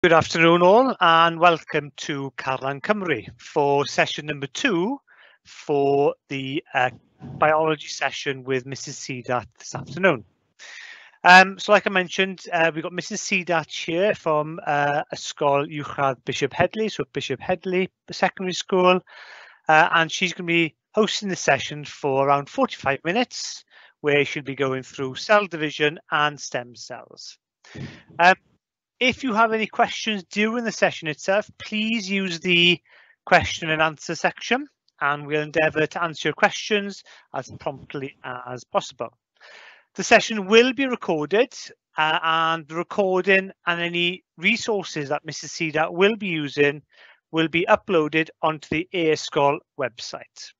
Good afternoon all and welcome to Carlam Cymru for session number 2 for the biology session with Mrs. Cedar this afternoon. So like I mentioned, we've got Mrs. Cedar here from Ysgol Uwchradd Bishop Headley, so Bishop Headley Secondary School, and she's going to be hosting the session for around 45 minutes where she'll be going through cell division and stem cells. If you have any questions during the session itself, please use the question and answer section and we'll endeavour to answer your questions as promptly as possible. The session will be recorded and the recording and any resources that Mrs. Cedar will be using will be uploaded onto the e-sgol website.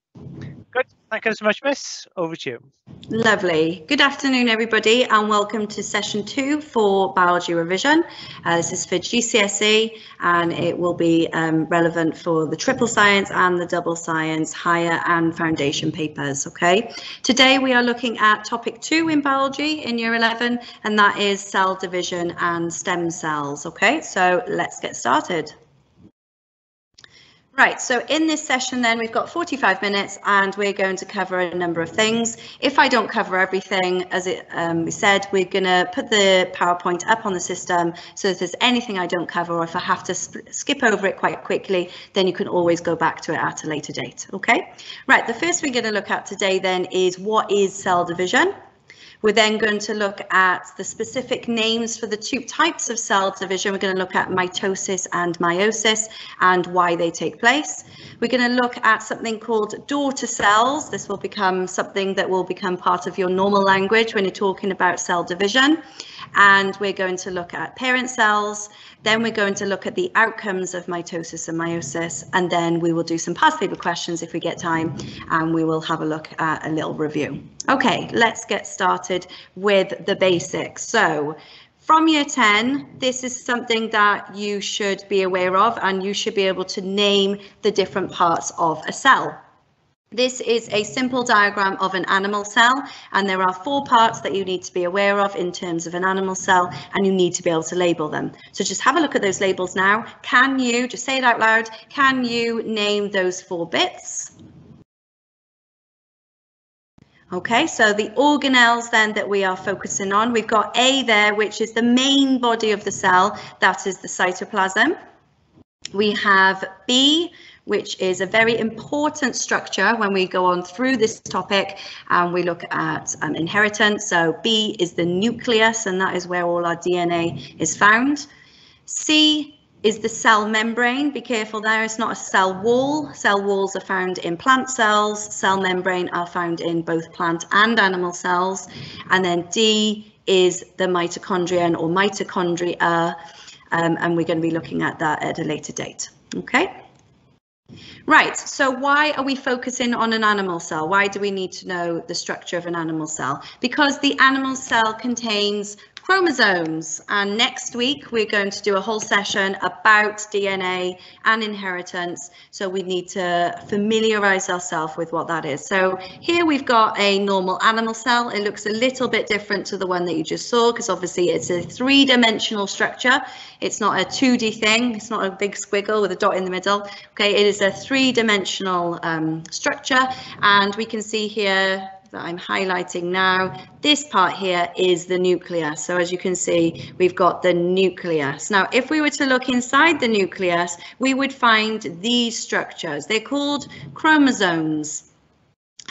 Good, thank you so much, Miss. Over to you. Lovely. Good afternoon, everybody, and welcome to session 2 for biology revision. This is for GCSE, and it will be relevant for the triple science and the double science higher and foundation papers. Okay. Today we are looking at topic 2 in biology in year 11, and that is cell division and stem cells. Okay, so let's get started. Right, so in this session then we've got 45 minutes and we're going to cover a number of things. If I don't cover everything, as we said, we're going to put the PowerPoint up on the system, so if there's anything I don't cover or if I have to skip over it quite quickly, then you can always go back to it at a later date. Okay, right, the first we're going to look at today then is what is cell division. We're then going to look at the specific names for the two types of cell division. We're going to look at mitosis and meiosis and why they take place. We're going to look at something called daughter cells. This will become something that will become part of your normal language when you're talking about cell division. And we're going to look at parent cells. Then we're going to look at the outcomes of mitosis and meiosis. And then we will do some past paper questions if we get time. And we will have a look at a little review. Okay, let's get started with the basics. So from year 10, this is something that you should be aware of, and you should be able to name the different parts of a cell. This is a simple diagram of an animal cell, and there are 4 parts that you need to be aware of in terms of an animal cell, and you need to be able to label them. So just have a look at those labels now. Can you, just say it out loud, can you name those 4 bits? Okay, so the organelles then that we are focusing on, we've got A there, which is the main body of the cell, that is the cytoplasm. We have B, which is a very important structure when we go on through this topic and we look at inheritance. So B is the nucleus, and that is where all our DNA is found. C is the cell membrane. Be careful there, it's not a cell wall. Cell walls are found in plant cells. Cell membrane are found in both plant and animal cells. And then D is the mitochondrion or mitochondria, and we're going to be looking at that at a later date. Okay. Right, so why are we focusing on an animal cell? Why do we need to know the structure of an animal cell? Because the animal cell contains chromosomes, and next week we're going to do a whole session about DNA and inheritance, so we need to familiarize ourselves with what that is. So here we've got a normal animal cell. It looks a little bit different to the one that you just saw because obviously it's a 3-dimensional structure. It's not a 2D thing. It's not a big squiggle with a dot in the middle. Okay, it is a 3-dimensional structure, and we can see here that I'm highlighting now, this part here is the nucleus. So as you can see, we've got the nucleus. Now, if we were to look inside the nucleus, we would find these structures. They're called chromosomes.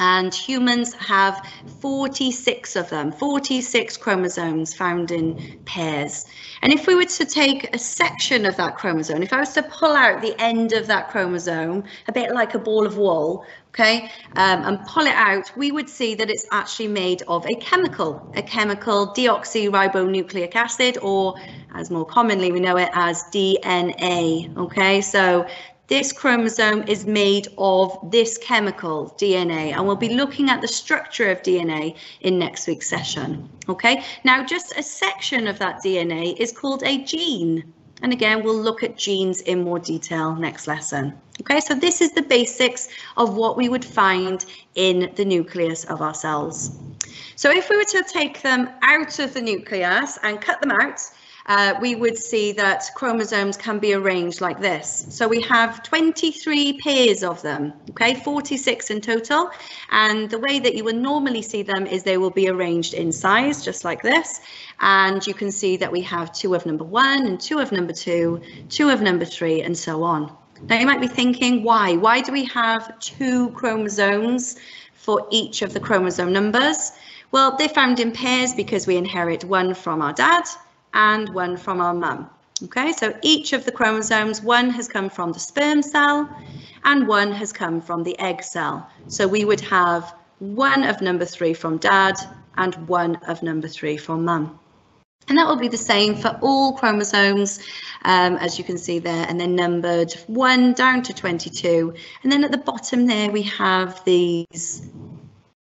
And humans have 46 of them, 46 chromosomes found in pairs. And if we were to take a section of that chromosome, if I was to pull out the end of that chromosome, a bit like a ball of wool, okay, and pull it out, we would see that it's actually made of a chemical deoxyribonucleic acid, or as more commonly we know it as DNA. Okay, so this chromosome is made of this chemical, DNA, and we'll be looking at the structure of DNA in next week's session. Okay, now just a section of that DNA is called a gene. And again, we'll look at genes in more detail next lesson. Okay, so this is the basics of what we would find in the nucleus of our cells. So if we were to take them out of the nucleus and cut them out, we would see that chromosomes can be arranged like this. So we have 23 pairs of them, okay, 46 in total. And the way that you would normally see them is they will be arranged in size, just like this. And you can see that we have 2 of number 1 and 2 of number 2, 2 of number 3, and so on. Now you might be thinking, why? Why do we have 2 chromosomes for each of the chromosome numbers? Well, they're found in pairs because we inherit 1 from our dad and 1 from our mum. Okay, so each of the chromosomes, 1 has come from the sperm cell and 1 has come from the egg cell. So we would have 1 of number 3 from dad and 1 of number 3 from mum. And that will be the same for all chromosomes, as you can see there, and they're numbered 1 down to 22. And then at the bottom there, we have these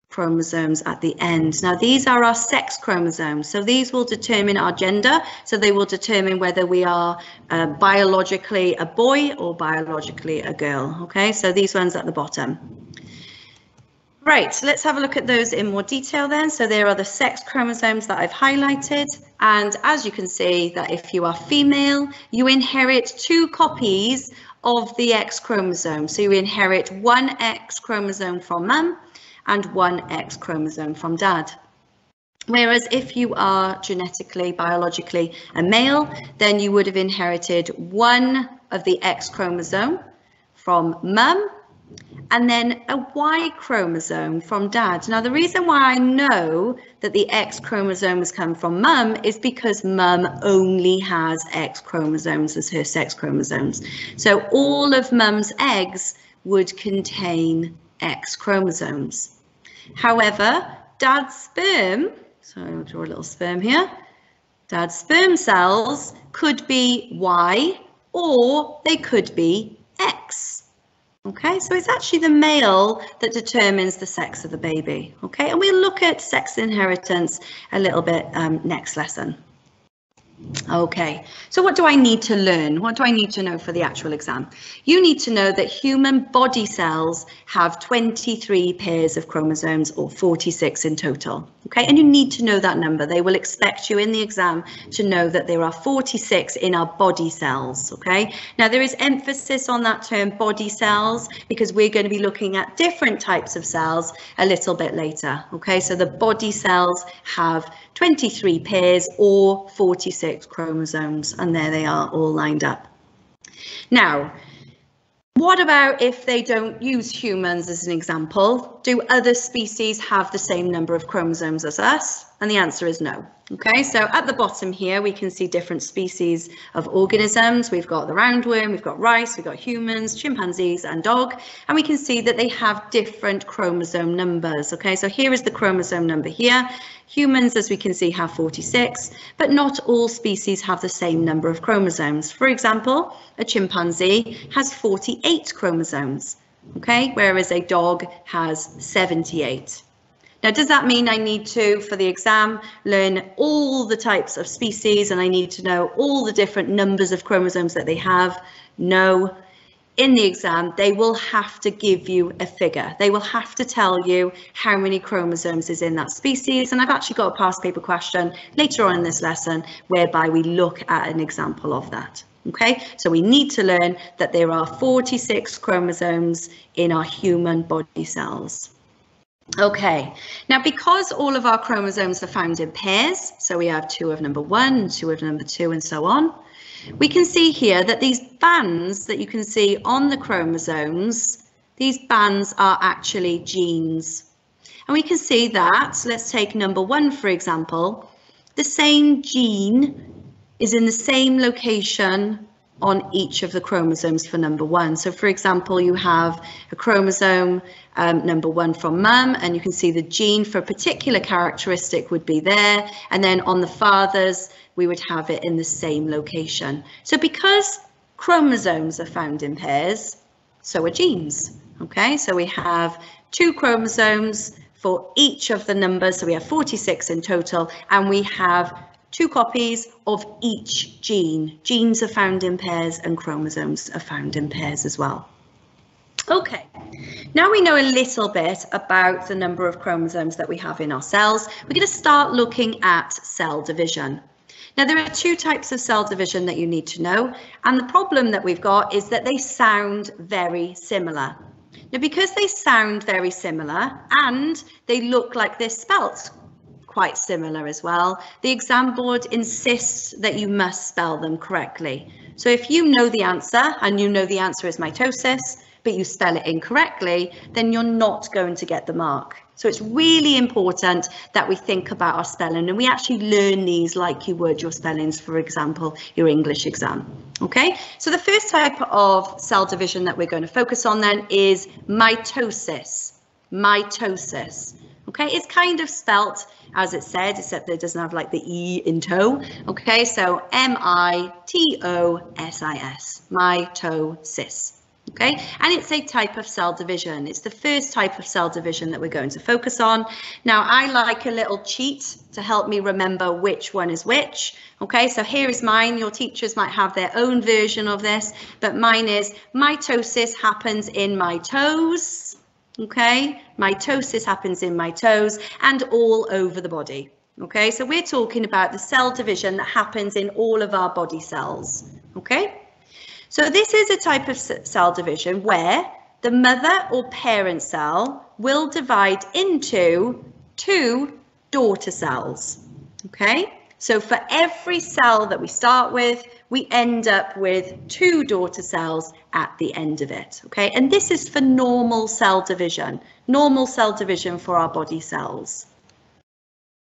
chromosomes at the end. Now, these are our sex chromosomes. So these will determine our gender. So they will determine whether we are biologically a boy or biologically a girl. Okay, so these ones at the bottom. Right, so let's have a look at those in more detail then. So there are the sex chromosomes that I've highlighted. And as you can see that if you are female, you inherit 2 copies of the X chromosome. So you inherit 1 X chromosome from mum and 1 X chromosome from dad. Whereas if you are genetically, biologically a male, then you would have inherited 1 of the X chromosome from mum and then a Y chromosome from dad. Now, the reason why I know that the X chromosomes come from mum is because mum only has X chromosomes as her sex chromosomes. So all of mum's eggs would contain X chromosomes. However, dad's sperm, so I'll draw a little sperm here, dad's sperm cells could be Y or they could be X. Okay, so it's actually the male that determines the sex of the baby. Okay, and we'll look at sex inheritance a little bit next lesson. Okay, so what do I need to learn? What do I need to know for the actual exam? You need to know that human body cells have 23 pairs of chromosomes, or 46 in total. Okay, and you need to know that number. They will expect you in the exam to know that there are 46 in our body cells. Okay, now there is emphasis on that term body cells because we're going to be looking at different types of cells a little bit later. Okay, so the body cells have 23 pairs or 46 chromosomes, and there they are all lined up. Now, what about if they don't use humans as an example? Do other species have the same number of chromosomes as us? And the answer is no. Okay, so at the bottom here, we can see different species of organisms. We've got the roundworm, we've got rice, we've got humans, chimpanzees and dog, and we can see that they have different chromosome numbers. Okay, so here is the chromosome number here. Humans, as we can see, have 46, but not all species have the same number of chromosomes. For example, a chimpanzee has 48 chromosomes, okay, whereas a dog has 78. Now, does that mean I need to, for the exam, learn all the types of species and I need to know all the different numbers of chromosomes that they have? No. In the exam, they will have to give you a figure. They will have to tell you how many chromosomes is in that species. And I've actually got a past paper question later on in this lesson whereby we look at an example of that. Okay, so we need to learn that there are 46 chromosomes in our human body cells. Okay, now because all of our chromosomes are found in pairs, so we have 2 of number 1 and 2 of number 2 and so on, we can see here that these bands that you can see on the chromosomes, these bands are actually genes. And we can see that, let's take number 1 for example, the same gene is in the same location on each of the chromosomes for number 1. So for example, you have a chromosome number 1 from mum, and you can see the gene for a particular characteristic would be there, and then on the father's we would have it in the same location. So because chromosomes are found in pairs, so are genes. Okay, so we have 2 chromosomes for each of the numbers, so we have 46 in total, and we have 2 copies of each gene. Genes are found in pairs and chromosomes are found in pairs as well. Okay, now we know a little bit about the number of chromosomes that we have in our cells. We're going to start looking at cell division. Now, there are two types of cell division that you need to know, and the problem that we've got is that they sound very similar. Now, because they sound very similar and they look like they're spelt quite similar as well, the exam board insists that you must spell them correctly. So if you know the answer and you know the answer is mitosis, but you spell it incorrectly, then you're not going to get the mark. So it's really important that we think about our spelling, and we actually learn these like you would your spellings, for example, your English exam. Okay, so the first type of cell division that we're going to focus on then is mitosis. Mitosis. Okay, it's kind of spelt as it said, except that it doesn't have like the E in toe. Okay, so M-I-T-O-S-I-S, mitosis. Okay, and it's a type of cell division. It's the first type of cell division that we're going to focus on. Now, I like a little cheat to help me remember which one is which. Okay, so here is mine. Your teachers might have their own version of this, but mine is mitosis happens in my toes. Okay, mitosis happens in my toes and all over the body. Okay, so we're talking about the cell division that happens in all of our body cells. Okay. So this is a type of cell division where the mother or parent cell will divide into two daughter cells. Okay, so for every cell that we start with, we end up with two daughter cells at the end of it. Okay, and this is for normal cell division for our body cells.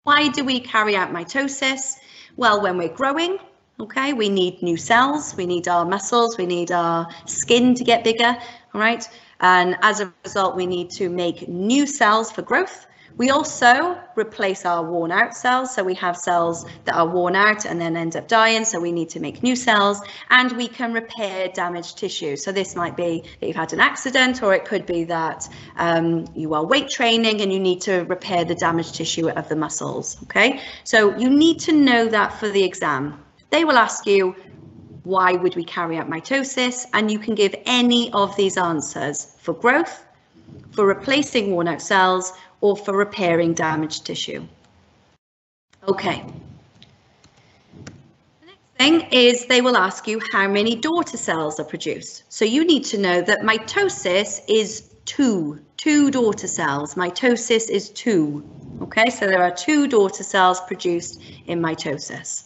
Why do we carry out mitosis? Well, when we're growing, okay, we need new cells, we need our muscles, we need our skin to get bigger, all right? And as a result, we need to make new cells for growth. We also replace our worn out cells. So we have cells that are worn out and then end up dying. So we need to make new cells, and we can repair damaged tissue. So this might be that you've had an accident, or it could be that you are weight training and you need to repair the damaged tissue of the muscles. Okay, so you need to know that for the exam. They will ask you, why would we carry out mitosis? And you can give any of these answers: for growth, for replacing worn out cells, or for repairing damaged tissue. Okay. The next thing is they will ask you how many daughter cells are produced. So you need to know that mitosis is two daughter cells. Mitosis is 2. Okay, so there are 2 daughter cells produced in mitosis.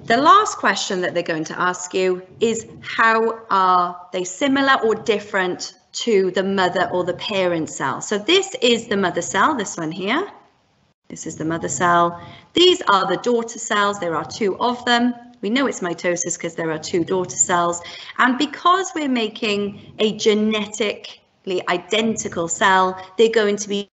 The last question that they're going to ask you is, how are they similar or different to the mother or the parent cell? So this is the mother cell, this one here. This is the mother cell. These are the daughter cells. There are 2 of them. We know it's mitosis because there are 2 daughter cells. And because we're making a genetically identical cell, they're going to be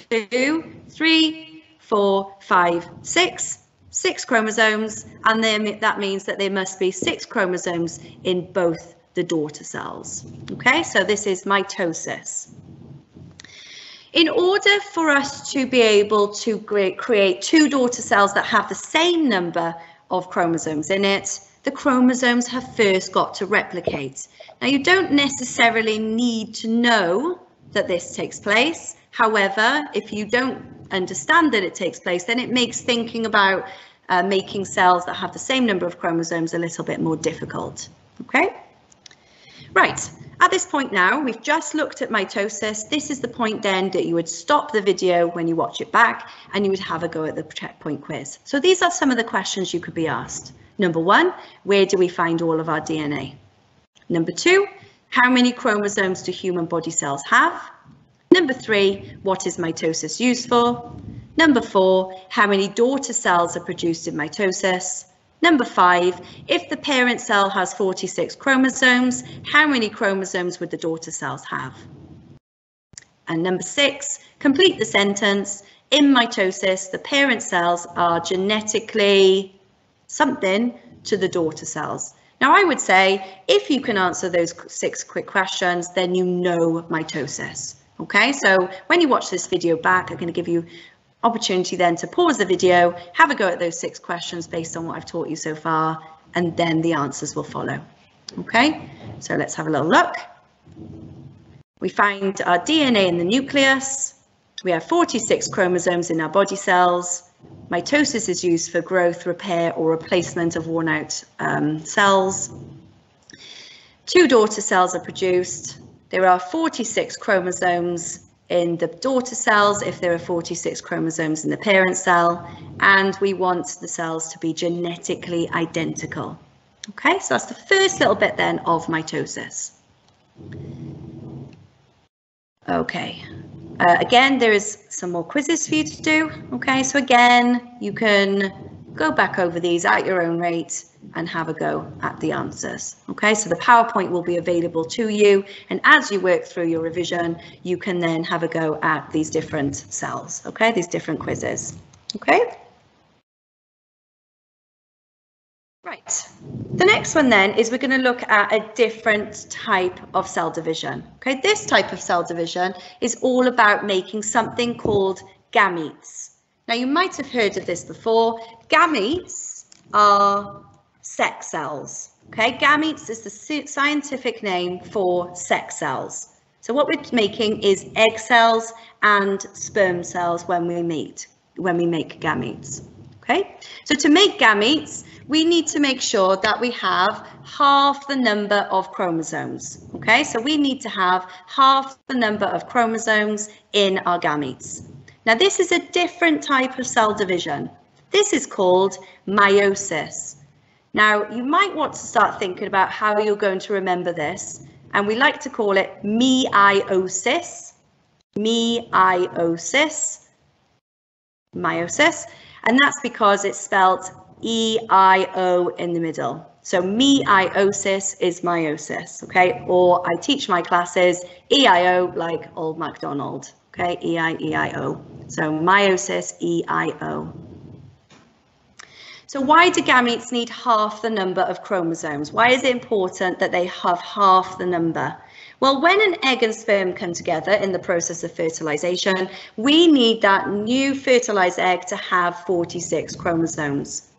two, 3, 4, 5, 6 chromosomes, and then that means that there must be 6 chromosomes in both the daughter cells. Okay, so this is mitosis. In order for us to be able to create 2 daughter cells that have the same number of chromosomes in it, the chromosomes have first got to replicate. Now, you don't necessarily need to know that this takes place. However, if you don't understand that it takes place, then it makes thinking about making cells that have the same number of chromosomes a little bit more difficult. Okay, right. At this point now, we've just looked at mitosis. This is the point then that you would stop the video when you watch it back and you would have a go at the checkpoint quiz. So these are some of the questions you could be asked. Number 1, where do we find all of our DNA? Number 2, how many chromosomes do human body cells have? Number 3, what is mitosis used for? Number 4, how many daughter cells are produced in mitosis? Number 5, if the parent cell has 46 chromosomes, how many chromosomes would the daughter cells have? And number 6, complete the sentence. In mitosis, the parent cells are genetically something to the daughter cells. Now, I would say if you can answer those 6 quick questions, then you know mitosis. Okay, so when you watch this video back, I'm going to give you opportunity then to pause the video, have a go at those 6 questions based on what I've taught you so far, and then the answers will follow. Okay, so let's have a little look. We find our DNA in the nucleus. We have 46 chromosomes in our body cells. Mitosis is used for growth, repair, or replacement of worn out cells. 2 daughter cells are produced. There are 46 chromosomes in the daughter cells if there are 46 chromosomes in the parent cell, and we want the cells to be genetically identical. Okay, so that's the first little bit then of mitosis. Okay, again, there is some more quizzes for you to do. Okay, so again, you can go back over these at your own rate and have a go at the answers. Okay, so the PowerPoint will be available to you, and as you work through your revision, you can then have a go at these different cells. Okay, these different quizzes. Okay. Right, the next one then is we're going to look at a different type of cell division. Okay, this type of cell division is all about making something called gametes. Now you might have heard of this before. Gametes are sex cells. Okay, gametes is the scientific name for sex cells. So what we're making is egg cells and sperm cells when we make gametes. Okay, so to make gametes, we need to make sure that we have half the number of chromosomes. Okay, so we need to have half the number of chromosomes in our gametes. Now this is a different type of cell division. This is called meiosis. Now you might want to start thinking about how you're going to remember this, and we like to call it meiosis, meiosis, and that's because it's spelled E-I-O in the middle. So meiosis is meiosis, okay? Or I teach my classes E-I-O like Old MacDonald, okay? E-I-E-I-O. So meiosis, E-I-O. So why do gametes need half the number of chromosomes? Why is it important that they have half the number? Well, when an egg and sperm come together in the process of fertilization, we need that new fertilized egg to have 46 chromosomes.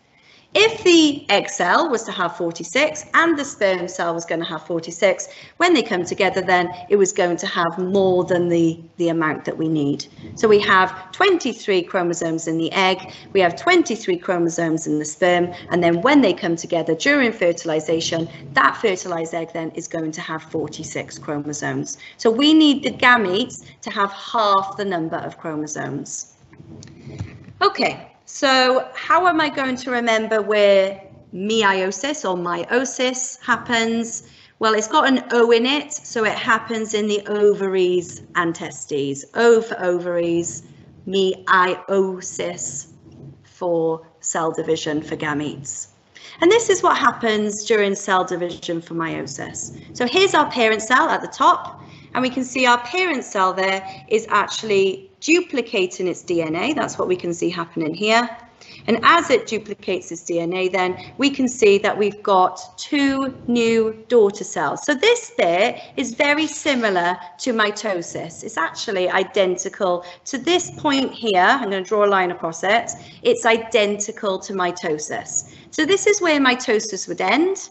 If the egg cell was to have 46 and the sperm cell was going to have 46, when they come together then it was going to have more than the amount that we need. So we have 23 chromosomes in the egg, we have 23 chromosomes in the sperm, and then when they come together during fertilization, that fertilized egg then is going to have 46 chromosomes. So we need the gametes to have half the number of chromosomes. Okay. So how am I going to remember where meiosis or meiosis happens? Well, it's got an O in it, so it happens in the ovaries and testes. O for ovaries, meiosis for cell division for gametes. And this is what happens during cell division for meiosis. So here's our parent cell at the top, and we can see our parent cell there is actually duplicating its DNA. That's what we can see happening here. And as it duplicates its DNA, then we can see that we've got 2 new daughter cells. So this bit is very similar to mitosis. It's actually identical to this point here. I'm going to draw a line across it. It's identical to mitosis. So this is where mitosis would end,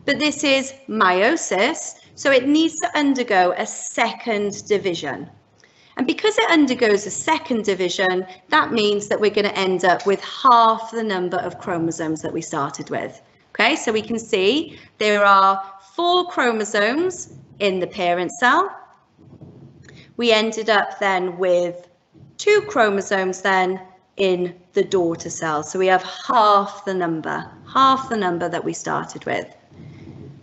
but this is meiosis. So it needs to undergo a second division. And because it undergoes a second division, that means that we're going to end up with half the number of chromosomes that we started with. Okay, so we can see there are 4 chromosomes in the parent cell. We ended up then with 2 chromosomes then in the daughter cell. So we have half the number that we started with.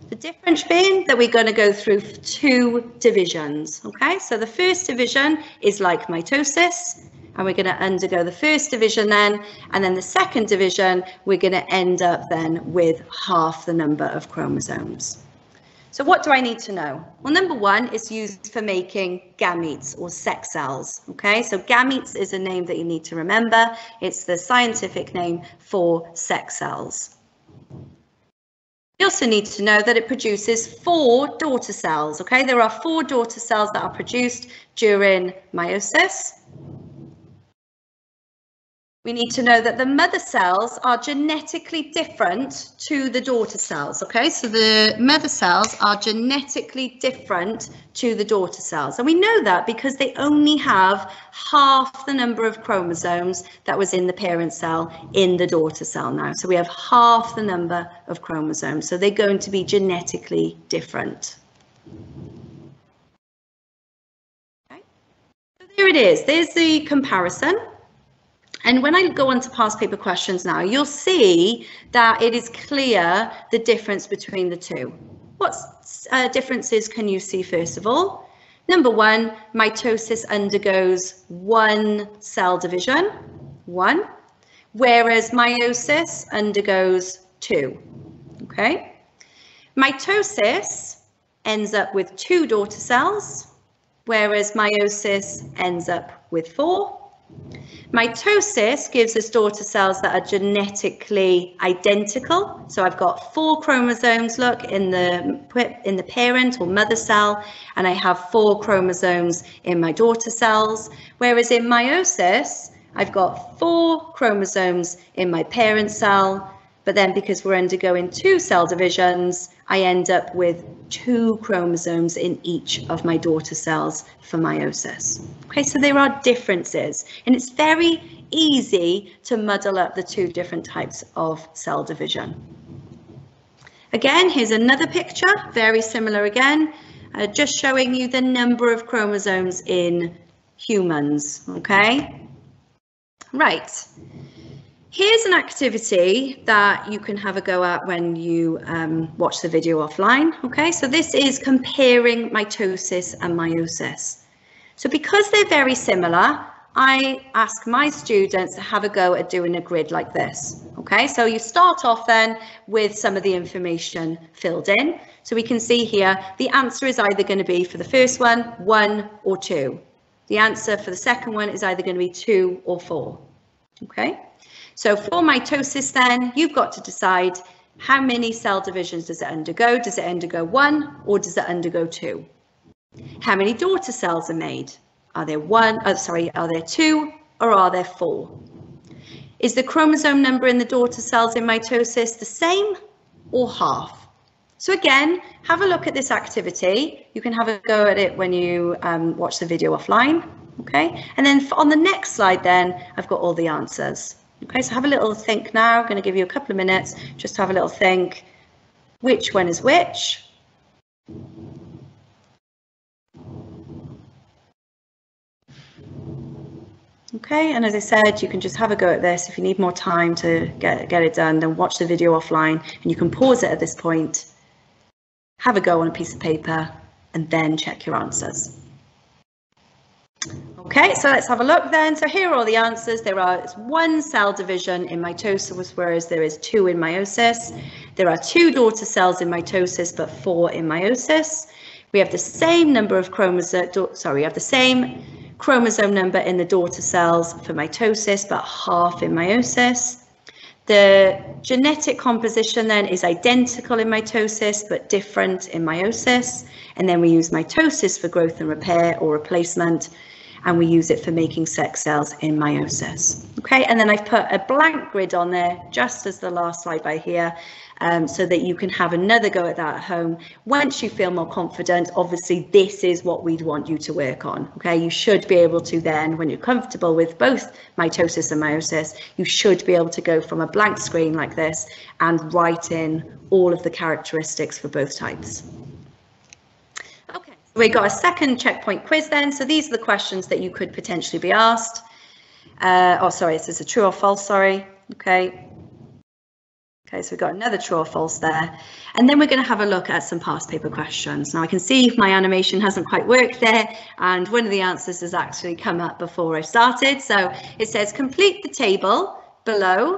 The difference being that we're going to go through 2 divisions. Okay, so the first division is like mitosis, and we're going to undergo the first division then, and then the second division, we're going to end up then with half the number of chromosomes. So what do I need to know? Well, number 1 is used for making gametes or sex cells. Okay, so gametes is a name that you need to remember. It's the scientific name for sex cells. You also need to know that it produces 4 daughter cells. Okay, there are 4 daughter cells that are produced during meiosis. we need to know that the mother cells are genetically different to the daughter cells, okay? So the mother cells are genetically different to the daughter cells. And we know that because they only have half the number of chromosomes that was in the parent cell in the daughter cell now. So we have half the number of chromosomes. So they're going to be genetically different. Okay. So there it is. There's the comparison. And when I go on to past paper questions now, you'll see that it is clear the difference between the two. What differences can you see first of all? Number one, mitosis undergoes one cell division, one, whereas meiosis undergoes two, okay? Mitosis ends up with 2 daughter cells, whereas meiosis ends up with 4. Mitosis gives us daughter cells that are genetically identical. So I've got 4 chromosomes, look, in the parent or mother cell, and I have 4 chromosomes in my daughter cells. Whereas in meiosis, I've got 4 chromosomes in my parent cell, but then because we're undergoing 2 cell divisions, I end up with 2 chromosomes in each of my daughter cells for meiosis. Okay, so there are differences, and it's very easy to muddle up the 2 different types of cell division. Again, here's another picture, very similar again, just showing you the number of chromosomes in humans, okay? Right. Here's an activity that you can have a go at when you watch the video offline. Okay, so this is comparing mitosis and meiosis. So because they're very similar, I ask my students to have a go at doing a grid like this. Okay, so you start off then with some of the information filled in. So we can see here the answer is either going to be for the first one, 1 or 2. The answer for the second one is either going to be 2 or 4. Okay. So for mitosis then, you've got to decide how many cell divisions does it undergo? Does it undergo 1 or does it undergo 2? How many daughter cells are made? Are there 2 or are there 4? Is the chromosome number in the daughter cells in mitosis the same or half? So again, have a look at this activity. You can have a go at it when you watch the video offline. Okay, and then on the next slide then, I've got all the answers. Okay, so have a little think now. I'm going to give you a couple of minutes just to have a little think. Which one is which? Okay, and as I said, you can just have a go at this. If you need more time to get it done, then watch the video offline and you can pause it at this point, have a go on a piece of paper and then check your answers. Okay, so let's have a look then. So here are all the answers. There is 1 cell division in mitosis, whereas there is 2 in meiosis. There are 2 daughter cells in mitosis, but 4 in meiosis. We have the same number of we have the same chromosome number in the daughter cells for mitosis, but half in meiosis. The genetic composition then is identical in mitosis, but different in meiosis. And then we use mitosis for growth and repair or replacement, and we use it for making sex cells in meiosis. Okay, and then I've put a blank grid on there, just as the last slide by here, so that you can have another go at that at home. Once you feel more confident, obviously this is what we'd want you to work on. Okay, you should be able to then, when you're comfortable with both mitosis and meiosis, you should be able to go from a blank screen like this and write in all of the characteristics for both types. Okay, we got a second checkpoint quiz then. So these are the questions that you could potentially be asked. Oh, sorry, this is a true or false, sorry. Okay. Okay, so we've got another true or false there. And then we're going to have a look at some past paper questions. Now I can see my animation hasn't quite worked there, and one of the answers has actually come up before I started. So it says complete the table below,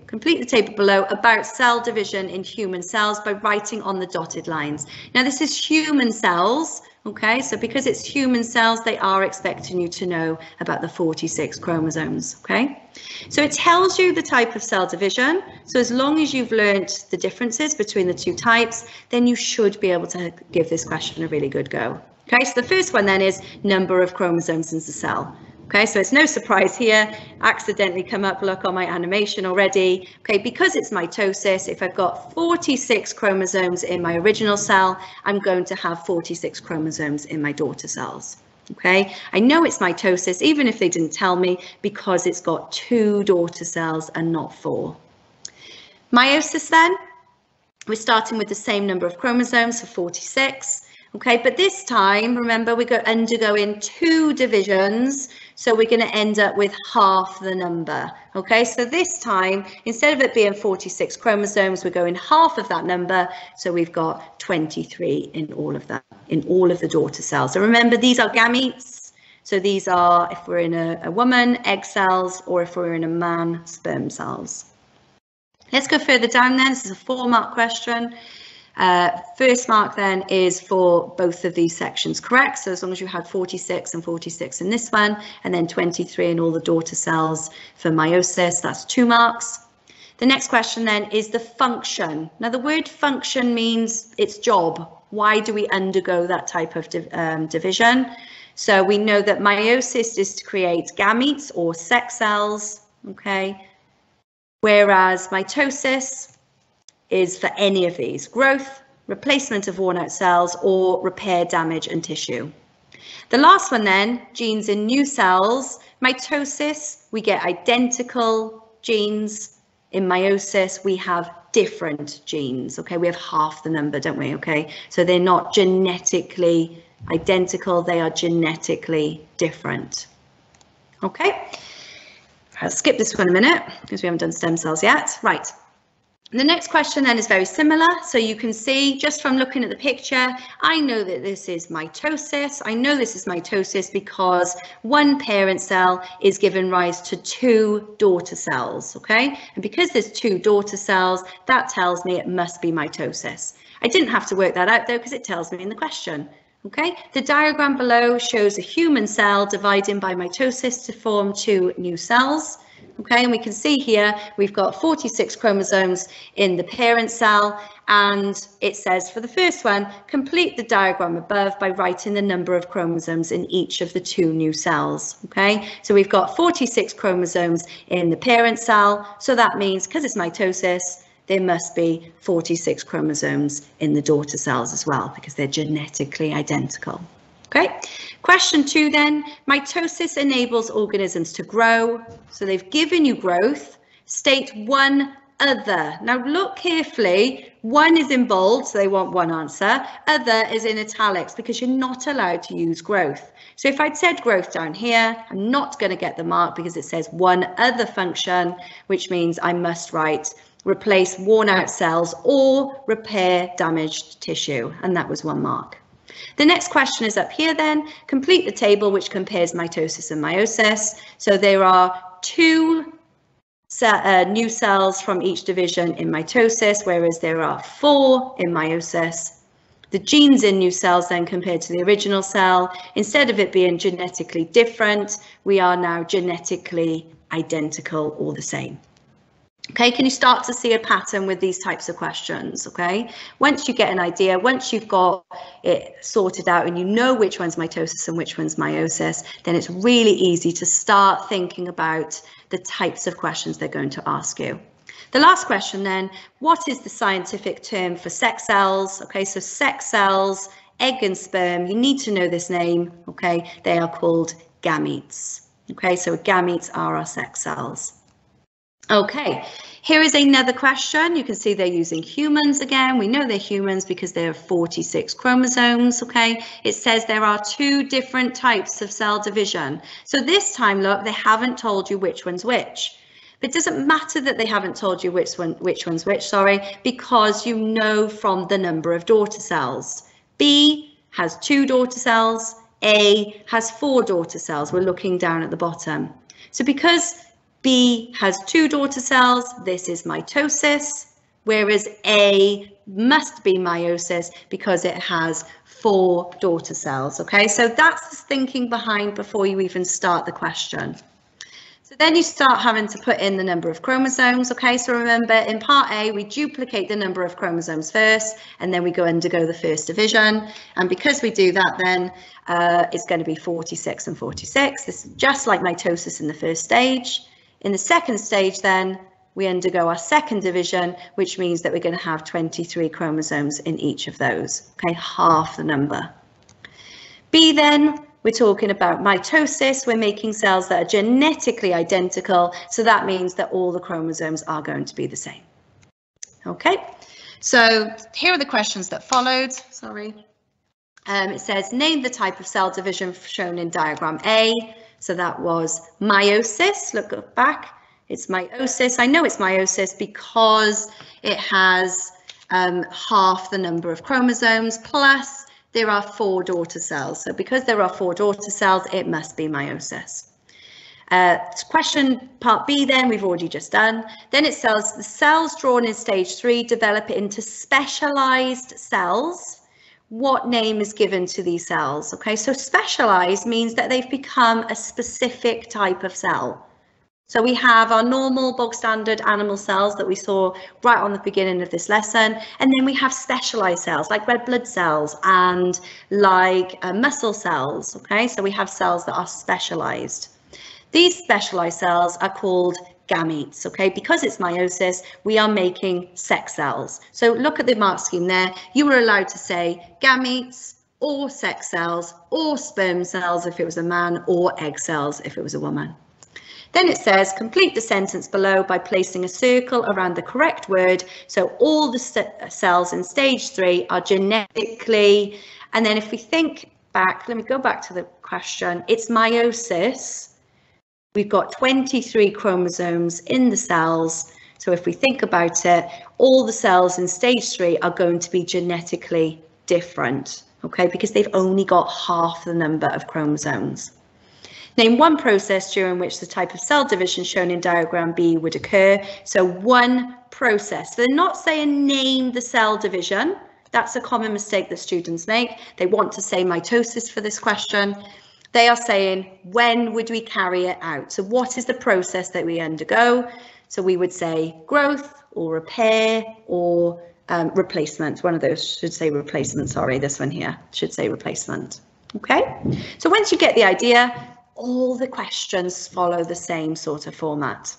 complete the table below about cell division in human cells by writing on the dotted lines. Now this is human cells, okay, so because it's human cells, they are expecting you to know about the 46 chromosomes, okay. So it tells you the type of cell division. So as long as you've learnt the differences between the 2 types, then you should be able to give this question a really good go. Okay, so the first one then is number of chromosomes in the cell. Okay, so it's no surprise here, accidentally come up, look on my animation already. Okay, because it's mitosis, if I've got 46 chromosomes in my original cell, I'm going to have 46 chromosomes in my daughter cells. Okay, I know it's mitosis, even if they didn't tell me, because it's got 2 daughter cells and not 4. Meiosis then, we're starting with the same number of chromosomes for 46. Okay, but this time, remember, we're undergoing 2 divisions, so we're going to end up with half the number. Okay, so this time, instead of it being 46 chromosomes, we're going half of that number, so we've got 23 in all of the daughter cells. So remember, these are gametes. So these are, if we're in a woman, egg cells, or if we're in a man, sperm cells. Let's go further down then. This is a 4-mark question. First mark then is for both of these sections correct, so as long as you had 46 and 46 in this one, and then 23 in all the daughter cells for meiosis, that's 2 marks. The next question then is the function. Now the word function means its job. Why do we undergo that type of division? So we know that meiosis is to create gametes or sex cells, okay, whereas mitosis is for any of these: growth, replacement of worn out cells, or repair damage and tissue. The last one then, genes in new cells. Mitosis, we get identical genes. In meiosis, we have different genes. Okay, we have half the number, don't we? Okay, so they're not genetically identical, they are genetically different. Okay, I'll skip this one a minute because we haven't done stem cells yet. Right. The next question then is very similar. So you can see just from looking at the picture, I know that this is mitosis. I know this is mitosis because one parent cell is giving rise to 2 daughter cells, okay? And because there's 2 daughter cells, that tells me it must be mitosis. I didn't have to work that out though, because it tells me in the question. Okay, the diagram below shows a human cell dividing by mitosis to form 2 new cells. Okay, and we can see here we've got 46 chromosomes in the parent cell, and it says for the first one, complete the diagram above by writing the number of chromosomes in each of the 2 new cells. Okay, so we've got 46 chromosomes in the parent cell, so that means because it's mitosis, there must be 46 chromosomes in the daughter cells as well, because they're genetically identical. Okay, question 2 then, mitosis enables organisms to grow. So they've given you growth, state one other. Now look carefully, one is in bold, so they want one answer, other is in italics because you're not allowed to use growth. So if I'd said growth down here, I'm not going to get the mark because it says one other function, which means I must write replace worn out cells or repair damaged tissue, and that was 1 mark. The next question is up here then, complete the table which compares mitosis and meiosis. So there are 2 new cells from each division in mitosis, whereas there are 4 in meiosis. The genes in new cells then compared to the original cell, instead of it being genetically different, we are now genetically identical or the same. Okay, can you start to see a pattern with these types of questions? Okay, once you get an idea, once you've got it sorted out and you know which one's mitosis and which one's meiosis, then it's really easy to start thinking about the types of questions they're going to ask you. The last question then, what is the scientific term for sex cells? Okay, so sex cells, egg and sperm, you need to know this name. Okay, they are called gametes. Okay, so gametes are our sex cells. Okay, here is another question. You can see they're using humans again. We know they're humans because there are 46 chromosomes, okay? It says there are 2 different types of cell division. So this time, look, they haven't told you which one's which. But it doesn't matter that they haven't told you which one's which, sorry, because you know from the number of daughter cells. B has 2 daughter cells, A has 4 daughter cells. We're looking down at the bottom. So because B has 2 daughter cells, this is mitosis, whereas A must be meiosis because it has 4 daughter cells. Okay, so that's the thinking behind before you even start the question. So then you start having to put in the number of chromosomes. Okay, so remember in part A, we duplicate the number of chromosomes first, and then we go undergo the first division. And because we do that, then it's going to be 46 and 46. This is just like mitosis in the first stage. In the second stage, then we undergo our second division, which means that we're going to have 23 chromosomes in each of those. Okay, half the number. B then, we're talking about mitosis. We're making cells that are genetically identical. So that means that all the chromosomes are going to be the same. Okay, so here are the questions that followed. Sorry. It says, name the type of cell division shown in diagram A. So that was meiosis. Look back. It's meiosis. I know it's meiosis because it has half the number of chromosomes plus there are 4 daughter cells. So because there are 4 daughter cells, it must be meiosis. Question part B then, we've already just done. Then it says the cells drawn in stage 3 develop into specialized cells. What name is given to these cells? Okay, so specialized means that they've become a specific type of cell. So we have our normal bog standard animal cells that we saw right on the beginning of this lesson, and then we have specialized cells like red blood cells and like muscle cells. Okay, so we have cells that are specialized. These specialized cells are called gametes. Okay, because it's meiosis, we are making sex cells. So look at the mark scheme there. You were allowed to say gametes or sex cells or sperm cells if it was a man or egg cells if it was a woman. Then it says, complete the sentence below by placing a circle around the correct word. So all the cells in stage 3 are genetically, and then if we think back, let me go back to the question. It's meiosis. We've got 23 chromosomes in the cells. So if we think about it, all the cells in stage 3 are going to be genetically different, okay, because they've only got half the number of chromosomes. Name one process during which the type of cell division shown in diagram B would occur. So one process. They're not saying name the cell division. That's a common mistake that students make. They want to say mitosis for this question. They are saying, when would we carry it out? So what is the process that we undergo? So we would say growth or repair or replacement. One of those should say replacement. Sorry, this one here should say replacement. Okay, so once you get the idea, all the questions follow the same sort of format.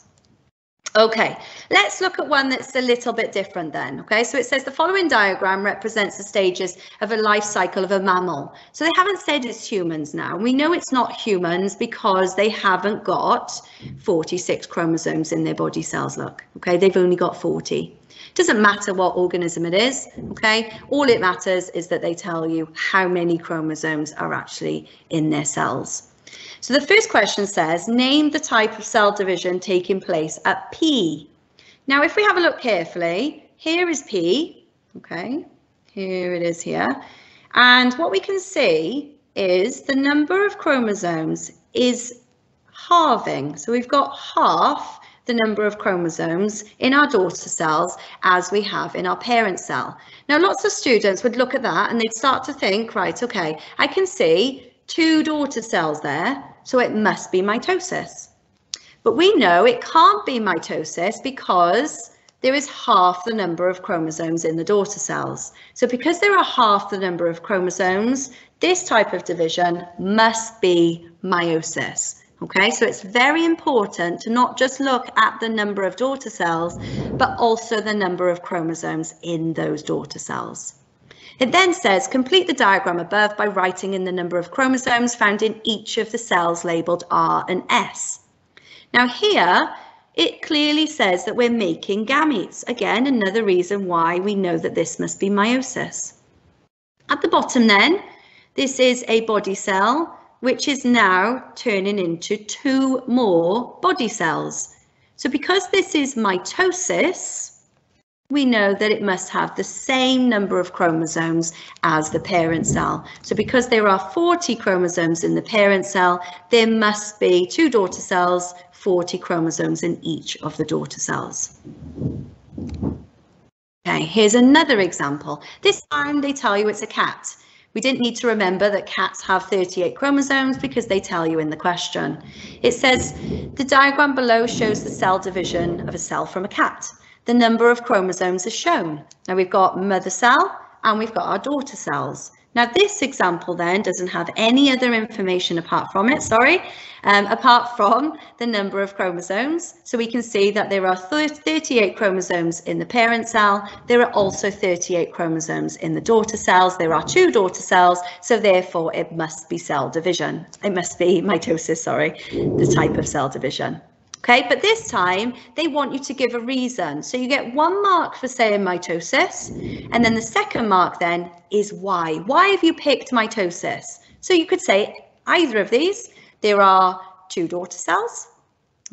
Okay, let's look at one that's a little bit different then. Okay, so it says the following diagram represents the stages of a life cycle of a mammal. So they haven't said it's humans now. We know it's not humans because they haven't got 46 chromosomes in their body cells, look. Okay, they've only got 40. Doesn't matter what organism it is, okay? All it matters is that they tell you how many chromosomes are actually in their cells. So the first question says, name the type of cell division taking place at P. Now, if we have a look carefully, here is P, okay? Here it is here. And what we can see is the number of chromosomes is halving. So we've got half the number of chromosomes in our daughter cells as we have in our parent cell. Now, lots of students would look at that and they'd start to think, right, okay, I can see 2 daughter cells there, so it must be mitosis. But we know it can't be mitosis because there is half the number of chromosomes in the daughter cells. So because there are half the number of chromosomes, this type of division must be meiosis. Okay, so it's very important to not just look at the number of daughter cells, but also the number of chromosomes in those daughter cells. It then says, complete the diagram above by writing in the number of chromosomes found in each of the cells labelled R and S. Now here, it clearly says that we're making gametes. Again, another reason why we know that this must be meiosis. At the bottom then, this is a body cell, which is now turning into 2 more body cells. So because this is mitosis, we know that it must have the same number of chromosomes as the parent cell. So because there are 40 chromosomes in the parent cell, there must be 2 daughter cells, 40 chromosomes in each of the daughter cells. Okay, here's another example. This time they tell you it's a cat. We didn't need to remember that cats have 38 chromosomes because they tell you in the question. It says, the diagram below shows the cell division of a cell from a cat. The number of chromosomes is shown. Now we've got mother cell and we've got our daughter cells. Now this example then doesn't have any other information apart from the number of chromosomes. So we can see that there are 38 chromosomes in the parent cell. There are also 38 chromosomes in the daughter cells. There are 2 daughter cells, so therefore it must be cell division. It must be mitosis, the type of cell division. Okay, but this time they want you to give a reason. So you get 1 mark for saying mitosis, and then the second mark then is why. Why have you picked mitosis? So you could say either of these. There are 2 daughter cells,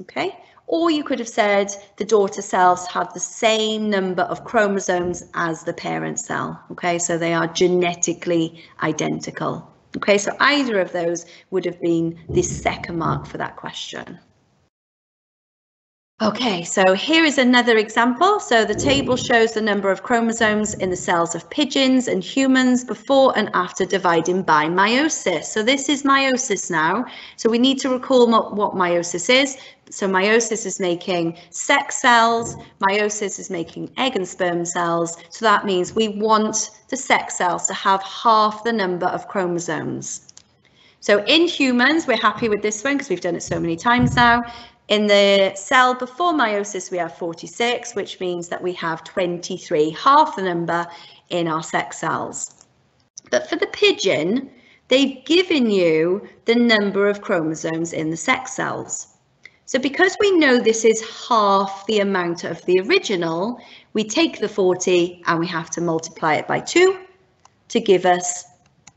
okay? Or you could have said the daughter cells have the same number of chromosomes as the parent cell, okay? So they are genetically identical, okay? So either of those would have been the second mark for that question. Okay, so here is another example. So the table shows the number of chromosomes in the cells of pigeons and humans before and after dividing by meiosis. So this is meiosis now. So we need to recall what meiosis is. So meiosis is making sex cells, meiosis is making egg and sperm cells. So that means we want the sex cells to have half the number of chromosomes. So in humans, we're happy with this one because we've done it so many times now. In the cell before meiosis, we have 46, which means that we have 23, half the number in our sex cells. But for the pigeon, they've given you the number of chromosomes in the sex cells. So because we know this is half the amount of the original, we take the 40 and we have to multiply it by 2 to give us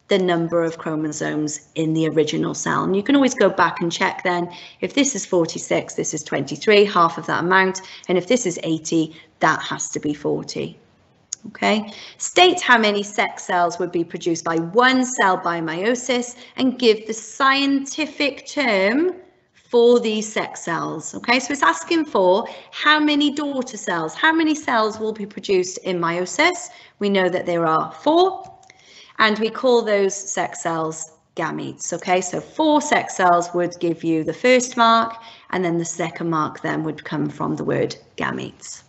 the number of chromosomes in the original cell. And you can always go back and check then, if this is 46, this is 23, half of that amount. And if this is 80, that has to be 40. Okay, state how many sex cells would be produced by one cell by meiosis and give the scientific term for these sex cells. Okay, so it's asking for how many daughter cells, how many cells will be produced in meiosis. We know that there are 4. And we call those sex cells gametes. Okay, so 4 sex cells would give you the first mark, and then the second mark then would come from the word gametes.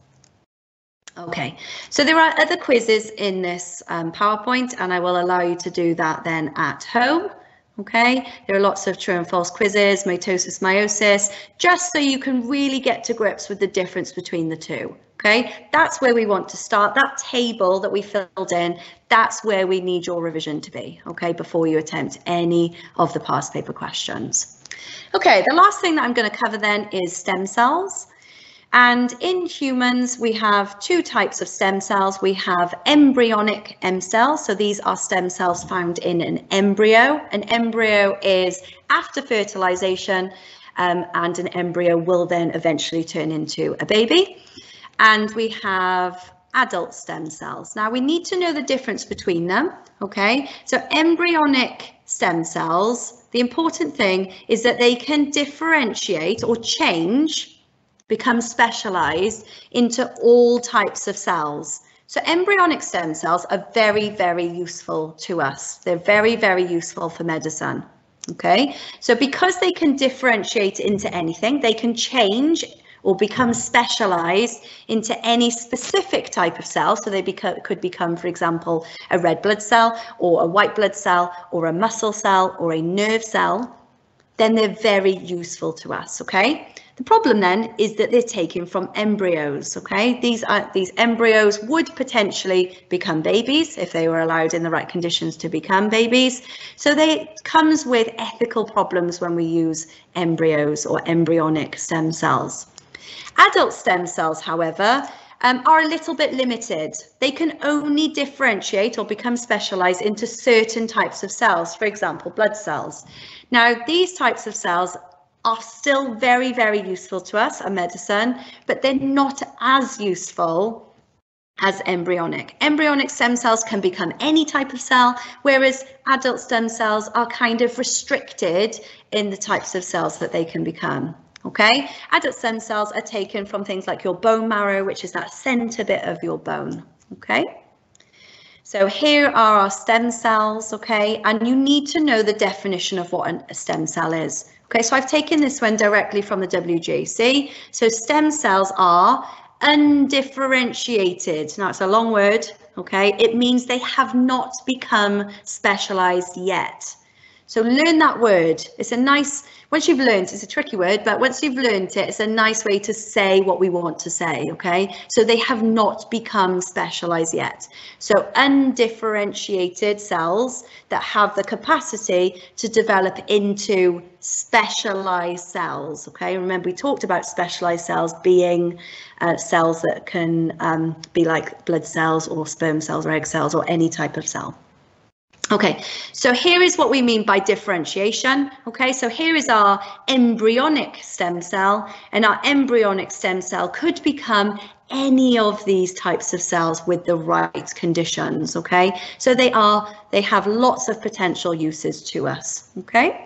Okay, so there are other quizzes in this PowerPoint, and I will allow you to do that then at home. Okay, there are lots of true and false quizzes, mitosis, meiosis, just so you can really get to grips with the difference between the two. Okay, that's where we want to start. That table that we filled in, that's where we need your revision to be, okay, before you attempt any of the past paper questions. Okay, the last thing that I'm going to cover then is stem cells. And in humans, we have 2 types of stem cells. We have embryonic M cells. So these are stem cells found in an embryo. An embryo is after fertilization, and an embryo will then eventually turn into a baby. And we have adult stem cells. Now we need to know the difference between them, okay? So embryonic stem cells, the important thing is that they can differentiate or change, become specialized into all types of cells. So embryonic stem cells are very, very useful to us. They're very, very useful for medicine, okay? So because they can differentiate into anything, they can change or become specialized into any specific type of cell. So they could become, for example, a red blood cell or a white blood cell or a muscle cell or a nerve cell. Then they're very useful to us, okay? The problem then is that they're taken from embryos, okay? These embryos would potentially become babies if they were allowed in the right conditions to become babies. So it comes with ethical problems when we use embryos or embryonic stem cells. Adult stem cells, however, are a little bit limited. They can only differentiate or become specialized into certain types of cells, for example, blood cells. Now, these types of cells are still very, very useful to us in medicine, but they're not as useful as embryonic. Embryonic stem cells can become any type of cell, whereas adult stem cells are kind of restricted in the types of cells that they can become. Okay, adult stem cells are taken from things like your bone marrow, which is that center bit of your bone. Okay, So here are our stem cells, okay, and you need to know the definition of what a stem cell is. Okay, so I've taken this one directly from the WJC. So stem cells are undifferentiated. Now it's a long word, okay, it means they have not become specialized yet. So learn that word. It's a nice, once you've learned, it's a tricky word, but once you've learned it, it's a nice way to say what we want to say, okay? So they have not become specialized yet. So undifferentiated cells that have the capacity to develop into specialized cells, okay? Remember, we talked about specialized cells being cells that can be like blood cells or sperm cells or egg cells or any type of cell. Okay, so here is what we mean by differentiation. Okay, so here is our embryonic stem cell, and our embryonic stem cell could become any of these types of cells with the right conditions. Okay, so they have lots of potential uses to us. Okay.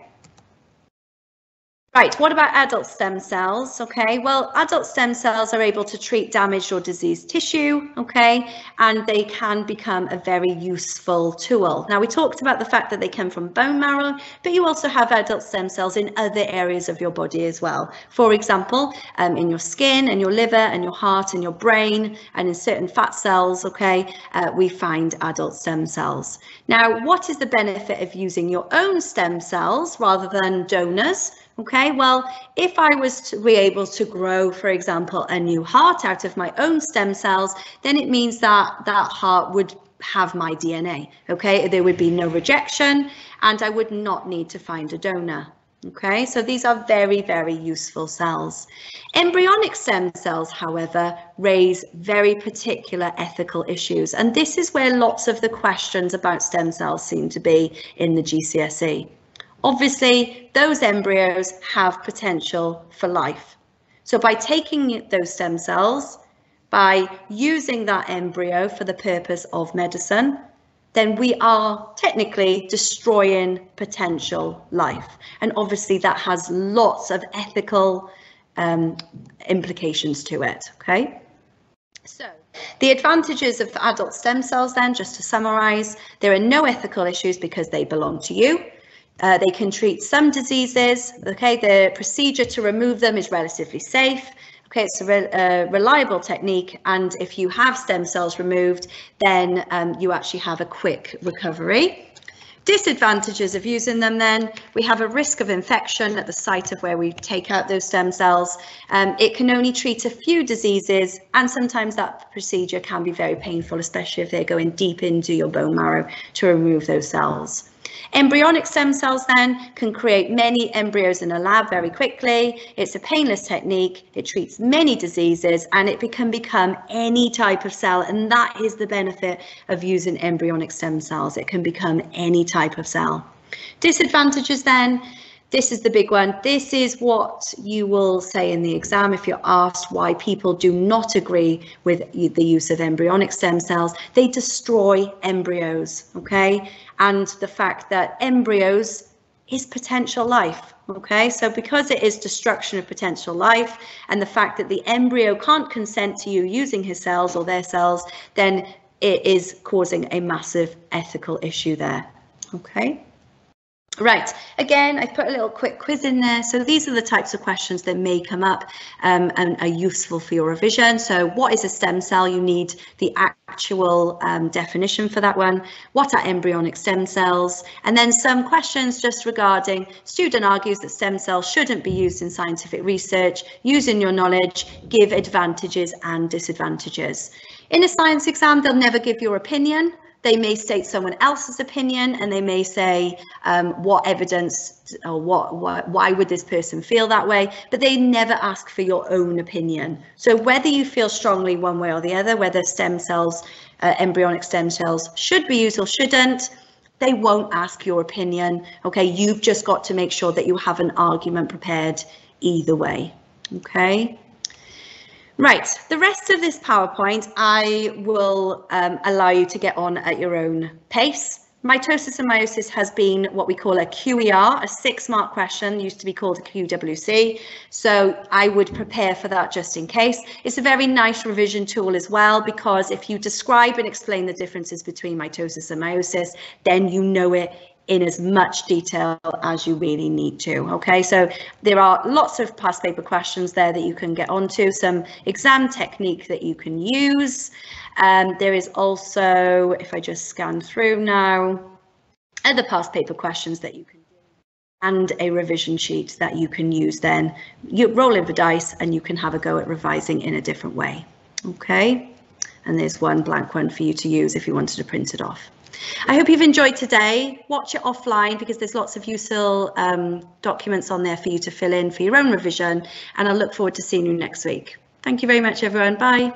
Right, what about adult stem cells? Okay, well, adult stem cells are able to treat damaged or diseased tissue, okay, and they can become a very useful tool. Now, we talked about the fact that they come from bone marrow, but you also have adult stem cells in other areas of your body as well. For example, in your skin and your liver and your heart and your brain and in certain fat cells, okay, we find adult stem cells. Now, what is the benefit of using your own stem cells rather than donors? Okay, well, if I was to be able to grow, for example, a new heart out of my own stem cells, then it means that that heart would have my DNA. Okay, there would be no rejection and I would not need to find a donor. Okay, so these are very, very useful cells. Embryonic stem cells, however, raise very particular ethical issues, and this is where lots of the questions about stem cells seem to be in the GCSE. Obviously, those embryos have potential for life. So by taking those stem cells, by using that embryo for the purpose of medicine, then we are technically destroying potential life. And obviously that has lots of ethical implications to it, okay? So the advantages of adult stem cells then, just to summarize, there are no ethical issues because they belong to you. They can treat some diseases, okay, the procedure to remove them is relatively safe, okay, it's a reliable technique, and if you have stem cells removed, then you actually have a quick recovery. Disadvantages of using them then, we have a risk of infection at the site of where we take out those stem cells. It can only treat a few diseases, and sometimes that procedure can be very painful, especially if they're going deep into your bone marrow to remove those cells. Embryonic stem cells then can create many embryos in a lab very quickly. It's a painless technique, it treats many diseases, and it can become any type of cell, and that is the benefit of using embryonic stem cells. It can become any type of cell. Disadvantages then, this is the big one. This is what you will say in the exam if you're asked why people do not agree with the use of embryonic stem cells. They destroy embryos, okay? And the fact that embryos is potential life, okay? So because it is destruction of potential life and the fact that the embryo can't consent to you using his cells or their cells, then it is causing a massive ethical issue there, okay? Right, again, I put a little quick quiz in there. So these are the types of questions that may come up and are useful for your revision. So what is a stem cell? You need the actual definition for that one. What are embryonic stem cells? And then some questions just regarding, student argues that stem cells shouldn't be used in scientific research. Using your knowledge, give advantages and disadvantages. In a science exam, they'll never give your opinion. They may state someone else's opinion, and they may say what evidence or why would this person feel that way, but they never ask for your own opinion. So whether you feel strongly one way or the other, whether stem cells, embryonic stem cells should be used or shouldn't, they won't ask your opinion. Okay, you've just got to make sure that you have an argument prepared either way. Okay. Right, the rest of this PowerPoint I will allow you to get on at your own pace. Mitosis and meiosis has been what we call a QER, a 6-mark question, used to be called a QWC. So I would prepare for that just in case. It's a very nice revision tool as well, because if you describe and explain the differences between mitosis and meiosis, then you know it in as much detail as you really need to. Okay, so there are lots of past paper questions there that you can get onto, some exam technique that you can use. There is also, if I just scan through now, other past paper questions that you can do, and a revision sheet that you can use then. You roll in the dice and you can have a go at revising in a different way. Okay, and there's one blank one for you to use if you wanted to print it off. I hope you've enjoyed today. Watch it offline because there's lots of useful documents on there for you to fill in for your own revision, and I look forward to seeing you next week. Thank you very much, everyone. Bye.